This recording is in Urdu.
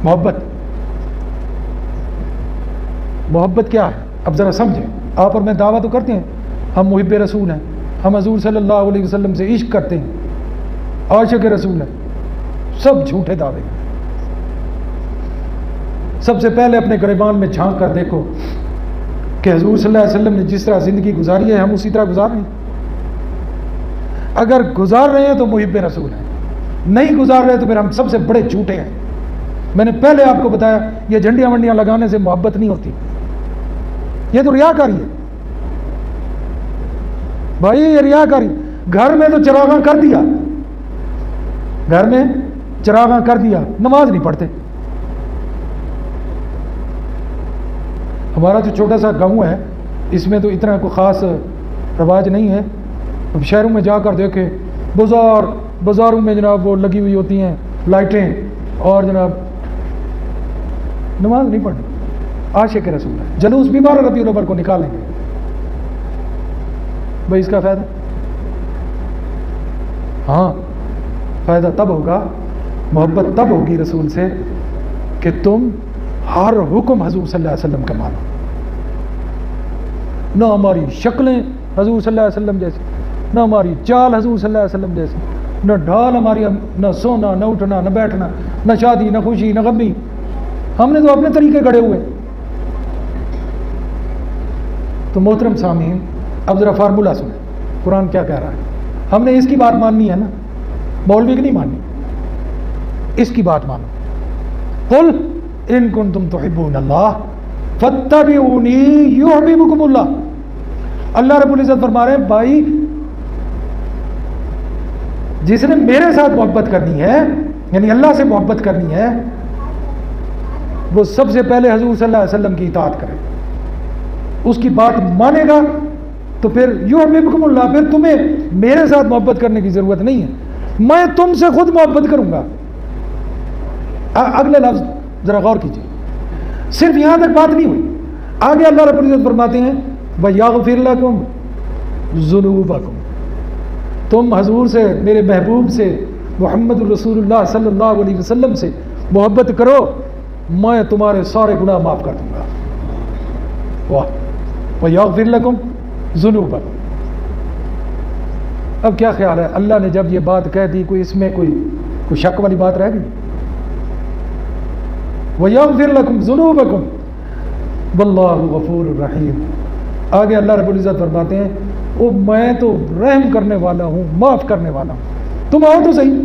محبت کیا ہے؟ اب ذرا سمجھیں. آپ اور میں دعویٰ تو کرتے ہیں ہم محب رسول ہیں، ہم حضور صلی اللہ علیہ وسلم سے عشق کرتے ہیں، عاشق رسول ہیں. سب جھوٹے دعوے ہیں. سب سے پہلے اپنے گریبان میں جھانک کر دیکھو کہ حضور صلی اللہ علیہ وسلم نے جس طرح زندگی گزاری ہے ہم اسی طرح گزار رہے ہیں. اگر گزار رہے ہیں تو محب رسول ہیں، نہیں گزار رہے تو پھر ہم سب سے بڑے جھوٹے ہیں. میں نے پہلے آپ کو بتایا یہ جھنڈیاں ونڈیاں لگانے سے محبت نہیں ہوتی، یہ تو ریاکاری ہے بھائی، یہ ریاکاری. گھر میں تو چراغاں کر دیا، گھر میں چراغاں کر دیا، نماز نہیں پڑھتے. ہمارا جو چھوٹا سا گاؤں ہے اس میں تو اتنا کوئی خاص رواج نہیں ہے. اب شہروں میں جا کر دیکھیں بازاروں میں جناب وہ لگی ہوئی ہوتی ہیں لائٹیں، اور جناب نماز نہیں پڑھنی. عاشق رسول ہے. جلوس بھی 12 ربیع الاول کو نکالیں گے بھائی، اس کا فائدہ؟ ہاں فائدہ تب ہوگا، محبت تب ہوگی رسول سے کہ تم ہر حکم حضور صلی اللہ علیہ وسلم کا مانو. نہ ہماری شکلیں حضور صلی اللہ علیہ وسلم جیسی، نہ ہماری چال حضور صلی اللہ علیہ وسلم جیسی، نہ ڈھال ہماری، نہ سونا، نہ اٹھنا، نہ بیٹھنا، نہ شادی، نہ خوشی، نہ غمی. ہم نے تو اپنے طریقے گھڑے ہوئے. تو محترم سامعین، اب ذرا فارمولہ سنیں قرآن کیا کہہ رہا ہے. ہم نے اس کی بات ماننی ہے نا، مولوی کی نہیں ماننی، اس کی بات مانو. قل ان کنتم تحبون اللہ فاتبعونی یحببکم اللہ. اللہ رب العزت فرما رہے ہیں بھائی جس نے میرے ساتھ محبت کرنی ہے، یعنی اللہ سے محبت کرنی ہے، وہ سب سے پہلے حضور صلی اللہ علیہ وسلم کی اطاعت کرے، اس کی بات مانے گا تو پھر یحببکم اللہ، پھر تمہیں میرے ساتھ محبت کرنے کی ضرورت نہیں ہے، میں تم سے خود محبت کروں گا. اگلے لفظ ذرا غور کیجیے، صرف یہاں تک بات نہیں ہوئی. آگے اللہ رب العزت فرماتے ہیں وَيَغْفِرْ لَكُمْ ذُنُوبَكُمْ. تم حضور سے، میرے محبوب سے، محمد الرسول اللہ صلی اللہ علیہ وسلم سے محبت کرو، میں تمہارے سارے گناہ معاف کر دوں گا. واہ. وَيَغْفِرْ لَكُمْ ذُنُوبَكُمْ. اب کیا خیال ہے، اللہ نے جب یہ بات کہہ دی کوئی اس میں کوئی شک والی بات رہ گئی؟ وَيَغْفِرْ لَكُمْ ذُنُوبَكُمْ وَاللَّهُ غَفُورٌ رَحِيمٌ. آگے اللہ رب العزت فرماتے ہیں وہ میں تو رحم کرنے والا ہوں، معاف کرنے والا ہوں. تم آؤ تو صحیح،